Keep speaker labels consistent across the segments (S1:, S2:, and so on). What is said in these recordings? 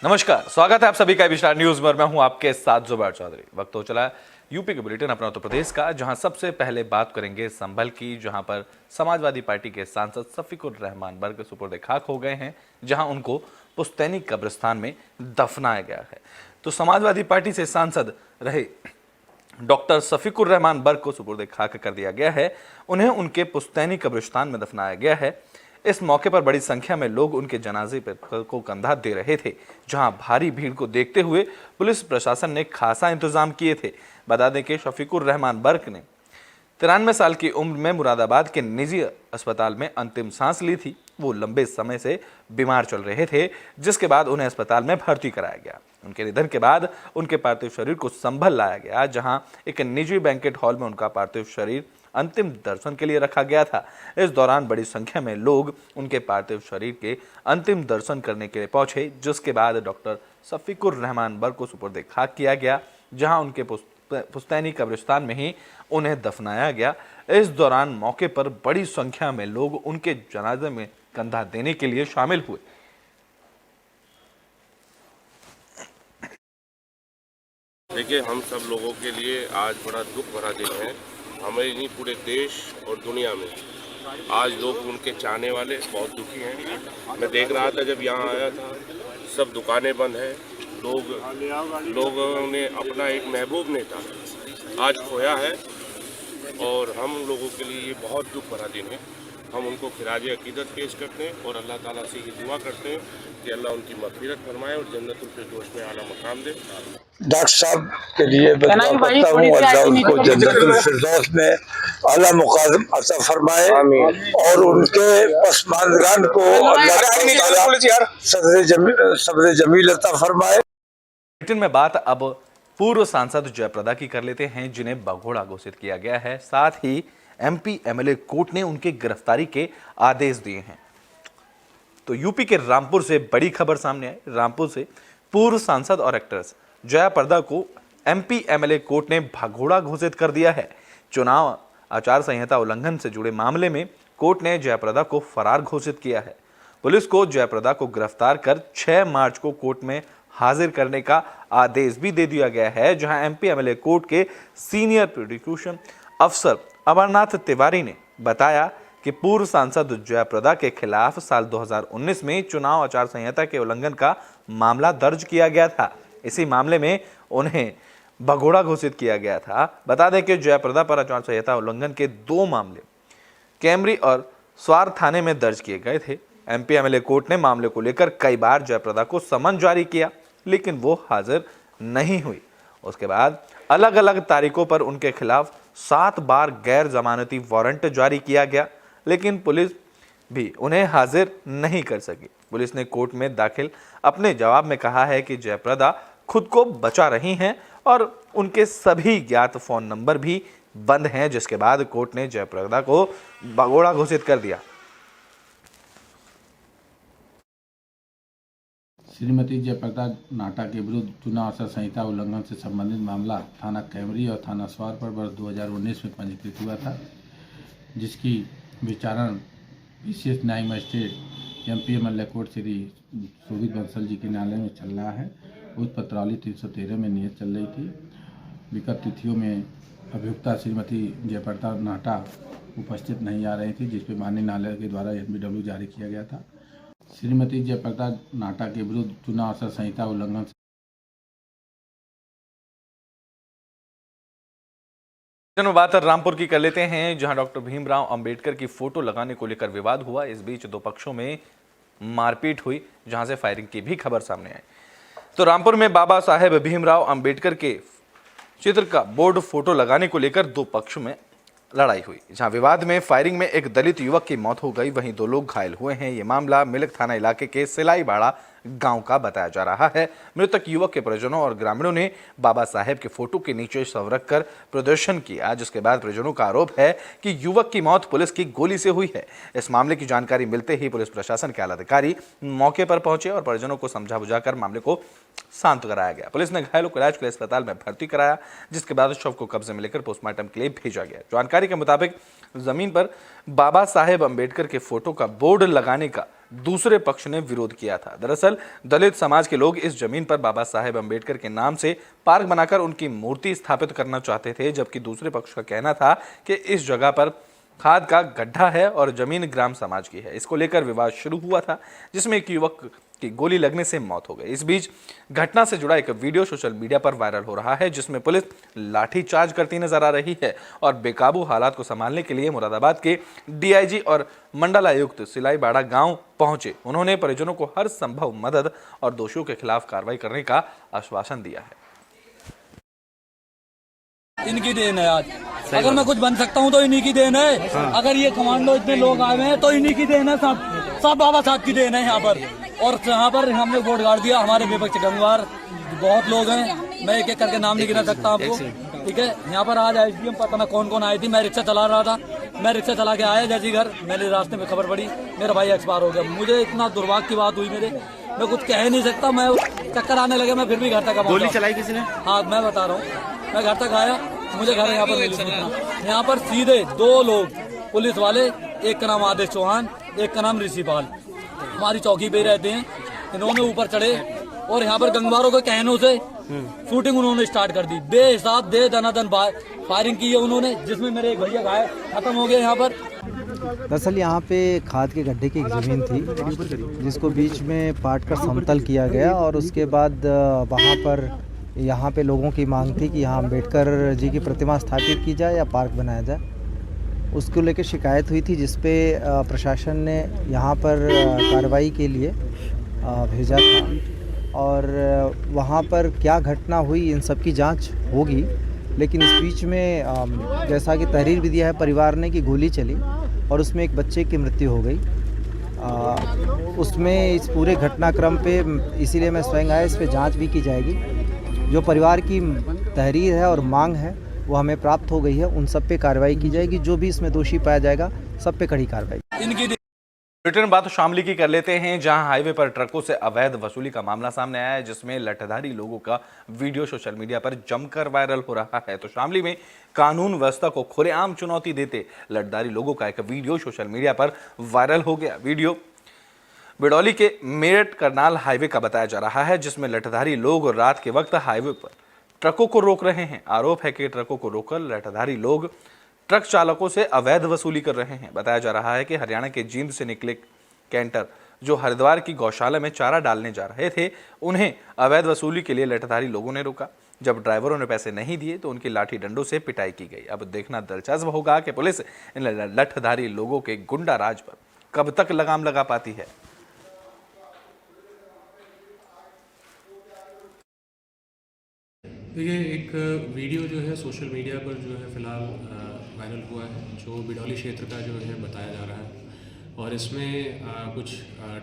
S1: नमस्कार, स्वागत है आप सभी का विस्तार न्यूज में और मैं हूं आपके साथ जुबैर चौधरी। वक्त हो चला यूपी के बुलेटिन अपना उत्तर प्रदेश का, जहां सबसे पहले बात करेंगे संभल की, जहां पर समाजवादी पार्टी के सांसद शफीकुर रहमान बर्क सुपुर्द खाक हो गए हैं, जहां उनको पुश्तैनी कब्रिस्तान में दफनाया गया है। तो समाजवादी पार्टी से सांसद रहे डॉक्टर शफीकुर रहमान बर्क को सुपुर्द खाक कर दिया गया है। उन्हें उनके पुश्तैनी कब्रिस्तान में दफनाया गया है। इस मौके पर बड़ी संख्या में लोग उनके जनाजे पर को कंधा दे रहे थे, जहां भारी भीड़ को देखते हुए पुलिस प्रशासन ने खासा इंतजाम किए थे। बता दें कि शफीकुर रहमान बर्क ने 93 साल की उम्र में मुरादाबाद के निजी अस्पताल में अंतिम सांस ली थी। वो लंबे समय से बीमार चल रहे थे, जिसके बाद उन्हें अस्पताल में भर्ती कराया गया। उनके निधन के बाद उनके पार्थिव शरीर को संभल लाया गया, जहां एक निजी बैंकेट हॉल में उनका पार्थिव शरीर अंतिम दर्शन के लिए रखा गया था। इस दौरान बड़ी संख्या में लोग उनके पार्थिव शरीर के अंतिम दर्शन करने के लिए पहुंचे, जिसके बाद डॉक्टर शफीकुर रहमान बर्क को सुपुर्द खाक किया गया, जहां उनके पुश्तैनी कब्रिस्तान में ही उन्हें दफनाया गया। इस दौरान मौके पर बड़ी संख्या में लोग उनके जनाजे में कंधा देने के लिए शामिल हुए।
S2: देखिए, हम सब लोगों के लिए आज बड़ा दुख भरा दिन है। हमें नहीं, पूरे देश और दुनिया में आज लोग उनके चाहने वाले बहुत दुखी हैं। मैं देख रहा था जब यहाँ आया था, सब दुकानें बंद हैं। लोगों ने अपना एक महबूब नेता आज खोया है और हम लोगों के लिए ये बहुत दुख भरा दिन है। हम उनको खिराज अकीदत पेश करते हैं और अल्लाह ताला से ये दुआ करते हैं कि अल्लाह उनकी मग़फ़िरत फरमाए और जन्नतुल फिरदौस में आला मकाम दे।
S3: डॉक्टर साहब के लिए मैं दुआ करता हूँ, अल्लाह उनको जन्नतुल फिरदौस में आला मुकाम अता फरमाए और उनके पसमानदगान को अल्लाह सब्र जमील अता फरमाए।
S1: बुलेटिन में बात अब पूर्व सांसद जयप्रदा की कर लेते हैं, जिन्हें भगोड़ा घोषित किया गया है। साथ ही एमपी एमएलए कोर्ट ने उनके गिरफ्तारी के आदेश दिए हैं। तो यूपी के रामपुर से बड़ी खबर सामने आई। रामपुर से पूर्व सांसद और एक्ट्रेस जयाप्रदा को एमपी एमएलए कोर्ट ने भगोड़ा घोषित कर दिया है। चुनाव आचार संहिता उल्लंघन से जुड़े मामले में कोर्ट ने जयाप्रदा को फरार घोषित किया है। पुलिस को जयाप्रदा को गिरफ्तार कर 6 मार्च को कोर्ट में हाजिर करने का आदेश भी दे दिया गया है, जहां एमपी एमएलए कोर्ट के सीनियर प्रोसिक्यूशन अफसर अमरनाथ तिवारी ने बताया कि पूर्व सांसद जयाप्रदा के खिलाफ साल 2019 में चुनाव आचार संहिता के उल्लंघन का मामला दर्ज किया गया था। इसी मामले में उन्हें भगोड़ा घोषित किया गया था। बता दें कि जयाप्रदा पर आचार संहिता उल्लंघन के 2 मामले कैमरी और स्वार थाने में दर्ज किए गए थे। एमपी एमएलए कोर्ट ने मामले को लेकर कई बार जयाप्रदा को समन जारी किया, लेकिन वो हाजिर नहीं हुई। उसके बाद अलग अलग तारीखों पर उनके खिलाफ 7 बार गैर जमानती वारंट जारी किया गया, लेकिन पुलिस भी उन्हें हाजिर नहीं कर सकी। पुलिस ने कोर्ट में दाखिल अपने जवाब में कहा है कि जयाप्रदा खुद को बचा रही हैं और उनके सभी ज्ञात फोन नंबर भी बंद हैं, जिसके बाद कोर्ट ने जयाप्रदा को भगोड़ा घोषित कर दिया।
S4: श्रीमती जयप्रदा नाटा के विरुद्ध चुनाव आचार संहिता उल्लंघन से संबंधित मामला थाना कैमरी और थाना स्वार पर वर्ष 2019 में पंजीकृत हुआ था, जिसकी विचारण विशेष न्यायिक magistrate MP MLA court Shri Shobhit Bansal ji के न्यायालय में चल रहा है। उस पत्रावली 313 में नियत चल रही थी। विगत तिथियों में अभियुक्ता श्रीमती जयप्रदा नाटा उपस्थित नहीं आ रही थी, जिसपे माननीय न्यायालय के द्वारा एनबीडब्ल्यू जारी किया गया था। श्रीमती जयप्रदा नाटा के विरुद्ध चुनाव आचार संहिता उल्लंघन
S1: बात रामपुर की कर लेते हैं, जहां डॉक्टर भीमराव अंबेडकर की फोटो लगाने को लेकर विवाद हुआ। इस बीच 2 पक्षों में मारपीट हुई, जहां से फायरिंग की भी खबर सामने आई। तो रामपुर में बाबा साहेब भीमराव अंबेडकर के चित्र का बोर्ड फोटो लगाने को लेकर 2 पक्षों में लड़ाई हुई, जहां विवाद में फायरिंग में एक दलित युवक की मौत हो गई, वहीं 2 लोग घायल हुए हैं। ये मामला मिलक थाना इलाके के सिलाईबाड़ा गांव का बताया जा रहा है। मृतक युवक के परिजनों और ग्रामीणों ने बाबा साहेब के फोटो के नीचे शव रखकर प्रदर्शन किया, जिसके बाद परिजनों का आरोप है कि युवक की मौत पुलिस की गोली से हुई है। इस मामले की जानकारी मिलते ही पुलिस प्रशासन के आला अधिकारी मौके पर पहुंचे और परिजनों को समझा बुझाकर मामले को शांत कराया गया। पुलिस ने घायलों को इलाज के लिए अस्पताल में भर्ती कराया, जिसके बाद शव को कब्जे में लेकर पोस्टमार्टम के लिए भेजा गया। जानकारी के मुताबिक जमीन पर बाबा साहेब अंबेडकर के फोटो का बोर्ड लगाने का दूसरे पक्ष ने विरोध किया था। दरअसल दलित समाज के लोग इस जमीन पर बाबा साहेब अंबेडकर के नाम से पार्क बनाकर उनकी मूर्ति स्थापित करना चाहते थे, जबकि दूसरे पक्ष का कहना था कि इस जगह पर खाद का गड्ढा है और जमीन ग्राम समाज की है। इसको लेकर विवाद शुरू हुआ था, जिसमें एक युवक की गोली लगने से मौत हो गई। इस बीच घटना से जुड़ा एक वीडियो सोशल मीडिया पर वायरल हो रहा है, जिसमें पुलिस लाठीचार्ज करती नजर आ रही है और बेकाबू हालात को संभालने के लिए मुरादाबाद के डीआईजी और मंडलायुक्त सिलाईबाड़ा गांव पहुंचे। उन्होंने परिजनों को हर संभव मदद और दोषियों के खिलाफ कार्रवाई करने का आश्वासन दिया है।
S5: इनकी देन है आज। अगर मैं कुछ बन सकता हूँ तो इन्हीं की देन है। अगर ये कमांडो इतने लोग आए हैं तो इन्हीं की देन है, सब बाबा साहब की देन है यहाँ पर। और यहाँ पर हमने वोट गाड़ दिया। हमारे विपक्ष गंगवार बहुत लोग हैं, मैं एक एक करके नाम नहीं गिना सकता आपको, ठीक है। यहाँ पर आज एसडीएम पता ना कौन कौन आई थी। मैं रिक्शा चला रहा था, मैं रिक्शा चला के आया जैसे घर, मेरे रास्ते में खबर पड़ी मेरा भाई एक्सपायर हो गया। मुझे इतना दुर्भाग्य की बात हुई मेरे, मैं कुछ कह नहीं सकता। मैं चक्कर आने लगे, मैं फिर भी घर तक आया।
S1: गोली चलाई किसी ने?
S5: हाँ मैं बता रहा हूँ, मैं घर तक आया, मुझे घर यहाँ पर मिली सूचना। यहाँ पर सीधे 2 लोग पुलिस वाले, एक का नाम आदेश चौहान, एक का नाम ऋषिपाल, हमारी चौकी पे रहते हैं। इन्होंने ऊपर चढ़े और यहाँ पर गंगवारों के कहनों से शूटिंग उन्होंने स्टार्ट कर दी। बेहिसाब दे दनादन फायरिंग की है उन्होंने, जिसमें मेरे एक भैया घायल खत्म हो गए यहाँ पर।
S6: दरअसल यहाँ पे खाद के गड्ढे की एक ज़मीन थी, जिसको बीच में पाट कर समतल किया गया और उसके बाद वहाँ पर यहाँ पे लोगों की मांग थी कि यहाँ अम्बेडकर जी की प्रतिमा स्थापित की जाए या पार्क बनाया जाए। उसको लेकर शिकायत हुई थी, जिसपे प्रशासन ने यहाँ पर कार्रवाई के लिए भेजा था और वहाँ पर क्या घटना हुई इन सब की जांच होगी। लेकिन इस बीच में जैसा कि तहरीर भी दिया है परिवार ने कि गोली चली और उसमें एक बच्चे की मृत्यु हो गई। उसमें इस पूरे घटनाक्रम पे इसीलिए मैं स्वयं आया, इस पे जांच भी की जाएगी। जो परिवार की तहरीर है और मांग है वो हमें प्राप्त हो गई है, उन सब पे कार्रवाई की जाएगी। जो भी इसमें दोषी पाया जाएगा सब पे कड़ी कार्रवाई।
S1: रिटर्न बात शामली की कर लेते हैं, जहां हाईवे पर ट्रकों से अवैध वसूली का मामला सामने आया है, जिसमें लठधारी लोगों का वीडियो सोशल मीडिया पर जमकर वायरल हो रहा है। तो शामली में कानून व्यवस्था को खुलेआम चुनौती देते लठधारी लोगों का एक वीडियो सोशल मीडिया पर वायरल हो गया। वीडियो बिडौली के मेरठ करनाल हाईवे का बताया जा रहा है, जिसमें लठधारी लोग रात के वक्त हाईवे पर ट्रकों को रोक रहे हैं। आरोप है कि ट्रकों को रोककर लठधारी लोग ट्रक चालकों से अवैध वसूली कर रहे हैं। बताया जा रहा है कि हरियाणा के जींद से निकले कैंटर जो हरिद्वार की गौशाला में चारा डालने जा रहे थे, उन्हें अवैध वसूली के लिए लठधारी लोगों ने रोका। जब ड्राइवरों ने पैसे नहीं दिए तो उनकी लाठी डंडों से पिटाई की गई। अब देखना दिलचस्प होगा कि पुलिस इन लठधारी लोगों के गुंडा राज पर कब तक लगाम लगा पाती है।
S7: देखिए, एक वीडियो जो है सोशल मीडिया पर जो है फ़िलहाल वायरल हुआ है, जो बिडौली क्षेत्र का जो है बताया जा रहा है। और इसमें कुछ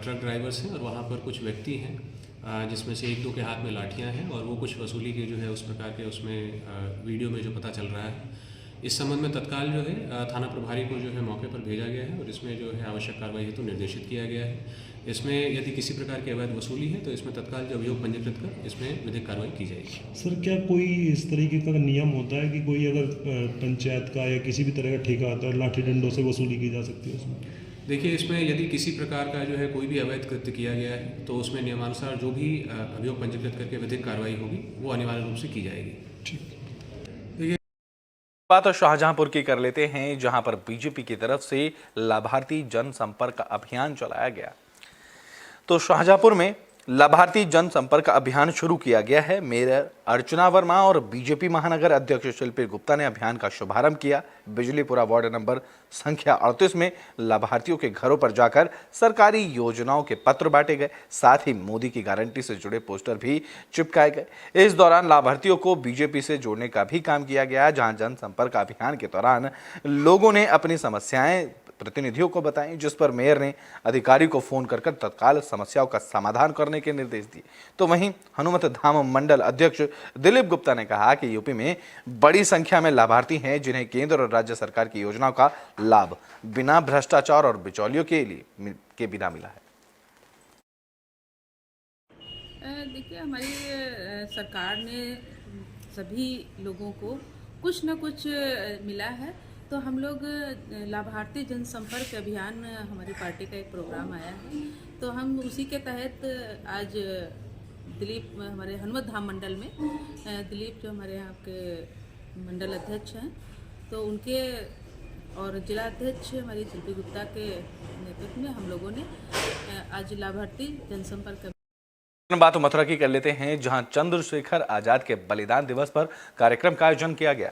S7: ट्रक ड्राइवर्स हैं और वहाँ पर कुछ व्यक्ति हैं, जिसमें से 1-2 के हाथ में लाठियाँ हैं और वो कुछ वसूली के जो है उस प्रकार के उसमें वीडियो में जो पता चल रहा है। इस संबंध में तत्काल जो है थाना प्रभारी को जो है मौके पर भेजा गया है और इसमें जो है आवश्यक कार्रवाई हेतु निर्देशित किया गया है। इसमें यदि किसी प्रकार की अवैध वसूली है तो इसमें तत्काल जो अभियोग पंजीकृत कर इसमें विधिक कार्रवाई की जाएगी।
S8: सर, क्या कोई इस तरीके का नियम होता है कि कोई अगर पंचायत का या किसी भी तरह का ठेका आता है, लाठी डंडों से वसूली की जा सकती है उसमें?
S7: देखिए, इसमें यदि किसी प्रकार का जो है कोई भी अवैध कृत्य किया गया है तो उसमें नियमानुसार जो भी अभियोग पंजीकृत करके विधिक कार्रवाई होगी वो अनिवार्य रूप से की जाएगी।
S8: ठीक।
S1: बात शाहजहांपुर की कर लेते हैं, जहां पर बीजेपी की तरफ से लाभार्थी जनसंपर्क अभियान चलाया गया। तो शाहजहांपुर में लाभार्थी जनसंपर्क अभियान शुरू किया गया है। मेयर अर्चना वर्मा और बीजेपी महानगर अध्यक्ष शिल्पी गुप्ता ने अभियान का शुभारंभ किया। बिजलीपुरा वार्ड नंबर संख्या 38 में लाभार्थियों के घरों पर जाकर सरकारी योजनाओं के पत्र बांटे गए, साथ ही मोदी की गारंटी से जुड़े पोस्टर भी चिपकाए गए। इस दौरान लाभार्थियों को बीजेपी से जोड़ने का भी काम किया गया, जहां जनसंपर्क अभियान के दौरान लोगों ने अपनी समस्याएं प्रतिनिधियों को बताएं, जिस पर मेयर ने अधिकारी को फोन कर तत्काल समस्याओं का समाधान करने के निर्देश दिए। तो वहीं हनुमत धाम मंडल अध्यक्ष दिलीप गुप्ता ने कहा कि यूपी में बड़ी संख्या में लाभार्थी हैं, जिन्हें केंद्र और राज्य सरकार की योजनाओं का लाभ बिना भ्रष्टाचार और बिचौलियों के बिना मिला है।
S9: देखिए, हमारी सरकार ने सभी लोगों को कुछ न कुछ मिला है। तो हम लोग लाभार्थी जनसंपर्क अभियान हमारी पार्टी का एक प्रोग्राम आया है, तो हम उसी के तहत आज दिलीप हमारे हनुमत धाम मंडल में दिलीप जो हमारे यहाँ के मंडल अध्यक्ष हैं, तो उनके और जिला अध्यक्ष हमारी शिल्पी गुप्ता के नेतृत्व में हम लोगों ने आज लाभार्थी जनसंपर्क
S1: बात मथुरा की कर लेते हैं, जहां चंद्रशेखर आजाद के बलिदान दिवस पर कार्यक्रम का आयोजन किया गया।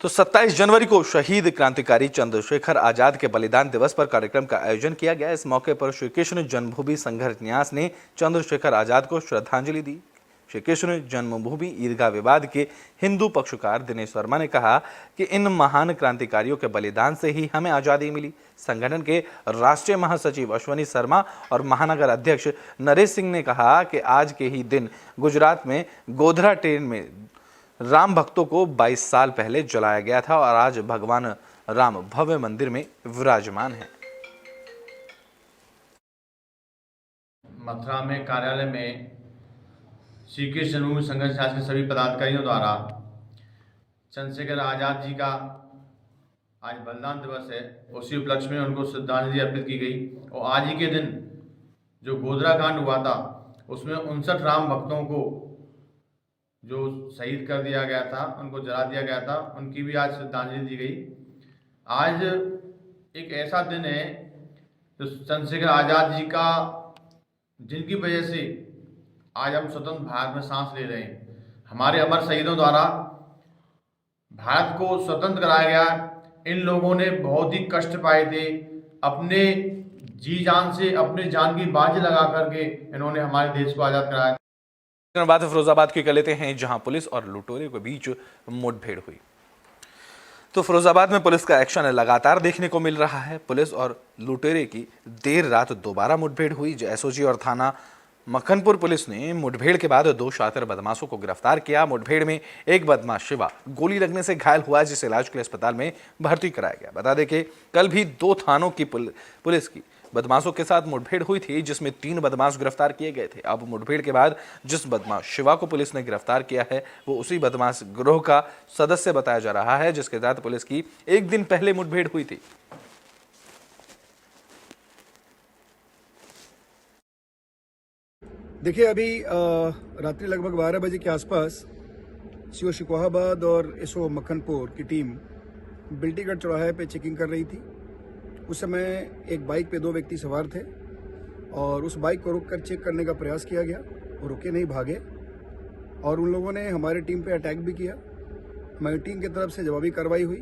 S1: तो 27 जनवरी को शहीद क्रांतिकारी चंद्रशेखर आजाद के बलिदान दिवस पर कार्यक्रम का आयोजन किया गया। इस मौके पर श्री कृष्ण जन्मभूमि संघर्ष न्यास ने चंद्रशेखर आजाद को श्रद्धांजलि दी। श्री कृष्ण जन्मभूमि ईदगाह विवाद के हिंदू पक्षकार दिनेश वर्मा ने कहा कि इन महान क्रांतिकारियों के बलिदान से ही हमें आज़ादी मिली। संगठन के राष्ट्रीय महासचिव अश्वनी शर्मा और महानगर अध्यक्ष नरेश सिंह ने कहा कि आज के ही दिन गुजरात में गोधरा ट्रेन में राम भक्तों को 22 साल पहले जलाया गया था और आज भगवान राम भव्य मंदिर में विराजमान है।
S10: मथुरा में कार्यालय में श्री कृष्ण जन्मभूमि संघर्ष न्यास के सभी पदाधिकारियों द्वारा चंद्रशेखर आजाद जी का आज बलिदान दिवस है, उसी उपलक्ष्य में उनको श्रद्धांजलि अर्पित की गई। और आज ही के दिन जो गोधरा कांड हुआ था उसमें 59 राम भक्तों को जो शहीद कर दिया गया था, उनको जला दिया गया था, उनकी भी आज श्रद्धांजलि दी गई। आज एक ऐसा दिन है जो चंद्रशेखर आजाद जी का, जिनकी वजह से आज हम स्वतंत्र भारत में सांस ले रहे हैं। हमारे अमर शहीदों द्वारा भारत को स्वतंत्र कराया गया। इन लोगों ने बहुत ही कष्ट पाए थे, अपने जी जान से, अपने जान की बाजी लगा करके इन्होंने हमारे देश को आज़ाद कराया।
S1: बात फिरोजाबाद की कर लेते हैं, जहां पुलिस और लुटेरों के बीच मुठभेड़ हुई। तो फिरोजाबाद में पुलिस का एक्शन लगातार देखने को मिल रहा है। पुलिस और लुटेरे की देर रात दोबारा मुठभेड़ हुई। एसओजी और थाना मक्खनपुर पुलिस ने मुठभेड़ के बाद 2 शातिर बदमाशों को गिरफ्तार किया। मुठभेड़ में एक बदमाश शिवा गोली लगने से घायल हुआ, जिसे इलाज के लिए अस्पताल में भर्ती कराया गया। बता दें कि कल भी 2 थानों की पुलिस की बदमाशों के साथ मुठभेड़ हुई थी, जिसमें 3 बदमाश गिरफ्तार किए गए थे। अब मुठभेड़ के बाद जिस बदमाश शिवा को पुलिस ने गिरफ्तार किया है वो उसी बदमाश गिरोह का सदस्य बताया जा रहा है, जिसके साथ पुलिस की एक दिन पहले मुठभेड़ हुई थी।
S11: देखिए, अभी रात्रि लगभग 12 बजे के आसपास सीओ शिकोहाबाद और एसओ मक्खनपुर की टीम बिल्टीगढ़ चौराहे पे चेकिंग कर रही थी। उस समय एक बाइक पे 2 व्यक्ति सवार थे और उस बाइक को रोककर चेक करने का प्रयास किया गया। वो रुके नहीं, भागे और उन लोगों ने हमारी टीम पे अटैक भी किया। हमारी टीम की तरफ से जवाबी कार्रवाई हुई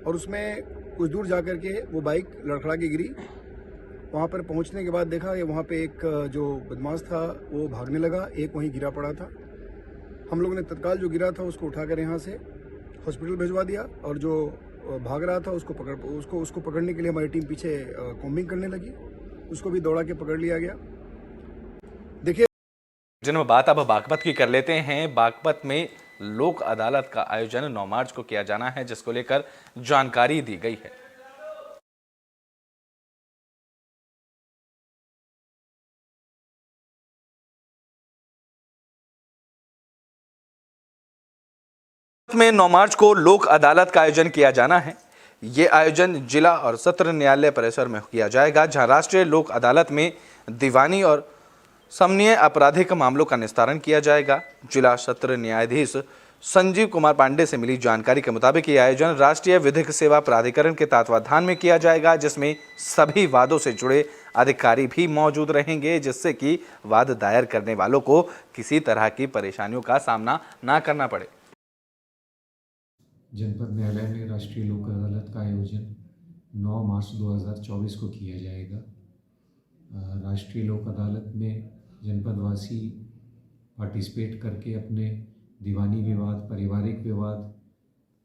S11: और उसमें कुछ दूर जाकर के वो बाइक लड़खड़ा के गिरी। वहाँ पर पहुँचने के बाद देखा कि वहाँ पे एक जो बदमाश था वो भागने लगा, एक वहीं गिरा पड़ा था। हम लोगों ने तत्काल जो गिरा था उसको उठाकर यहाँ से हॉस्पिटल भिजवा दिया और जो भाग रहा था उसको पकड़ने के लिए हमारी टीम पीछे कॉम्बिंग करने लगी। उसको भी दौड़ा के पकड़ लिया गया। देखिए,
S1: जिनमें बात अब बागपत की कर लेते हैं। बागपत में लोक अदालत का आयोजन 9 मार्च को किया जाना है, जिसको लेकर जानकारी दी गई है। में 9 मार्च को लोक अदालत का आयोजन किया जाना है। ये आयोजन जिला और सत्र न्यायालय परिसर में किया जाएगा, जहां राष्ट्रीय लोक अदालत में दीवानी और समन्वय आपराधिक मामलों का निस्तारण किया जाएगा। जिला सत्र न्यायाधीश संजीव कुमार पांडे से मिली जानकारी के मुताबिक ये आयोजन राष्ट्रीय विधिक सेवा प्राधिकरण के तत्वाधान में किया जाएगा, जिसमें सभी वादों से जुड़े अधिकारी भी मौजूद रहेंगे, जिससे कि वाद दायर करने वालों को किसी तरह की परेशानियों का सामना न करना पड़े।
S12: जनपद न्यायालय में राष्ट्रीय लोक अदालत का आयोजन 9 मार्च 2024 को किया जाएगा। राष्ट्रीय लोक अदालत में जनपदवासी पार्टिसिपेट करके अपने दीवानी विवाद, पारिवारिक विवाद,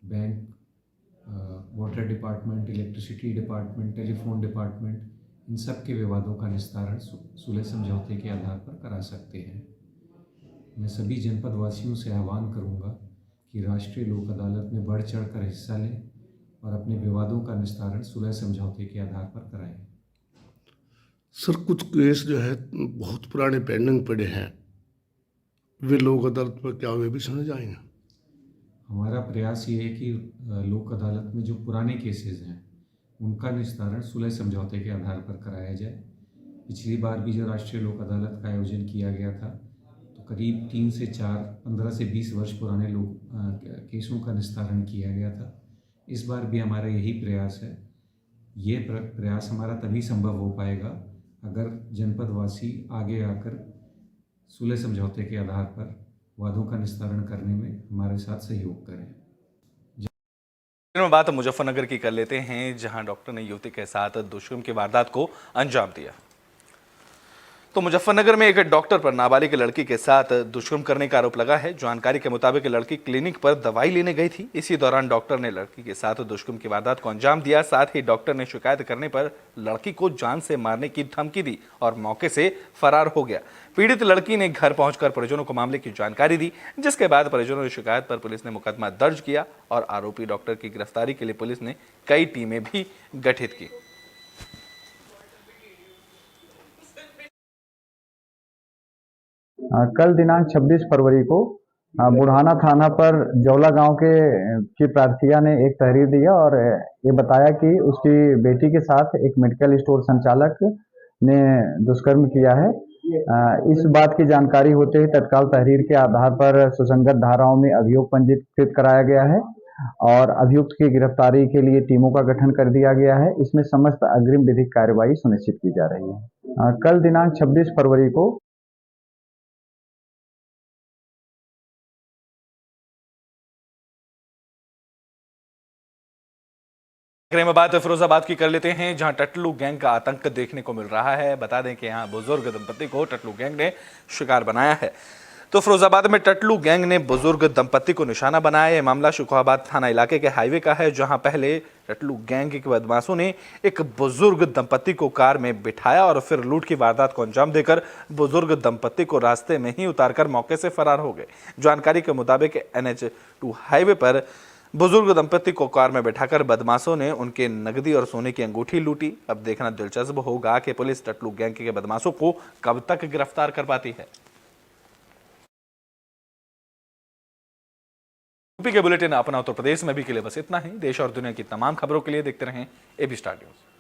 S12: bank, water department, electricity department, telephone department, इन सब के विवादों का निस्तारण सुलह समझौते के आधार पर करा सकते हैं। मैं सभी जनपदवासियों से आह्वान करूंगा कि राष्ट्रीय लोक अदालत में बढ़ चढ़ कर हिस्सा लें और अपने विवादों का निस्तारण सुलह समझौते के आधार पर कराएं।
S13: सर, कुछ केस जो है बहुत पुराने पेंडिंग पड़े हैं, वे लोक अदालत पर क्या वे भी सुने जाएंगे?
S12: हमारा प्रयास ये है कि लोक अदालत में जो पुराने केसेस हैं उनका निस्तारण सुलह समझौते के आधार पर कराया जाए। पिछली बार भी जो राष्ट्रीय लोक अदालत का आयोजन किया गया था तो करीब 3 से 4, 15 से 20 वर्ष पुराने केसों का निस्तारण किया गया था। इस बार भी हमारा यही प्रयास है। ये प्रयास हमारा तभी संभव हो पाएगा अगर जनपदवासी आगे आकर सुलह समझौते के आधार पर वादों का निस्तारण करने में हमारे साथ सहयोग करें।
S1: में बात मुजफ्फरनगर की कर लेते हैं, जहां डॉक्टर ने युवती के साथ दुष्कर्म की वारदात को अंजाम दिया। तो मुजफ्फरनगर में एक डॉक्टर पर नाबालिग लड़की के साथ दुष्कर्म करने का आरोप लगा है। जानकारी के मुताबिक लड़की क्लिनिक पर दवाई लेने गई थी। इसी दौरान डॉक्टर ने लड़की के साथ दुष्कर्म की वारदात को अंजाम दिया। साथ ही डॉक्टर ने शिकायत करने पर लड़की को जान से मारने की धमकी दी और मौके से फरार हो गया। पीड़ित लड़की ने घर पहुंचकर परिजनों को मामले की जानकारी दी, जिसके बाद परिजनों की शिकायत पर पुलिस ने मुकदमा दर्ज किया और आरोपी डॉक्टर की गिरफ्तारी के लिए पुलिस ने कई टीमें भी गठित की।
S14: कल दिनांक 26 फरवरी को बुढ़ाना थाना पर जौला गांव की प्रार्थिया ने एक तहरीर दिया और ये बताया कि उसकी बेटी के साथ एक मेडिकल स्टोर संचालक ने दुष्कर्म किया है। इस बात की जानकारी होते ही तत्काल तहरीर के आधार पर सुसंगत धाराओं में अभियोग पंजीकृत कराया गया है और अभियुक्त की गिरफ्तारी के लिए टीमों का गठन कर दिया गया है। इसमें समस्त अग्रिम विधिक कार्यवाही सुनिश्चित की जा रही है। कल दिनांक 26 फरवरी को
S1: में बात फिरोजाबाद की कर लेते हैं, जहां टटलू गैंग का आतंक देखने को मिल रहा है। बता दें कि यहां बुजुर्ग दंपति को टटलू गैंग ने शिकार बनाया है। तो फिरोजाबाद में टटलू गैंग ने बुजुर्ग दंपति को निशाना बनाया। यह मामला शुकोहाबाद थाना इलाके के हाईवे का है, जहां पहले टटलू गैंग के बदमाशों ने एक बुजुर्ग दंपति को कार में बिठाया और फिर लूट की वारदात को अंजाम देकर बुजुर्ग दंपति को रास्ते में ही उतारकर मौके से फरार हो गए। जानकारी के मुताबिक NH2 हाईवे पर बुजुर्ग दंपति को कार में बैठाकर बदमाशों ने उनके नकदी और सोने की अंगूठी लूटी। अब देखना दिलचस्प होगा कि पुलिस टटलू गैंग के बदमाशों को कब तक गिरफ्तार कर पाती है। यूपी के बुलेटिन अपना उत्तर प्रदेश में भी के लिए बस इतना ही। देश और दुनिया की तमाम खबरों के लिए देखते रहें AB स्टार न्यूज।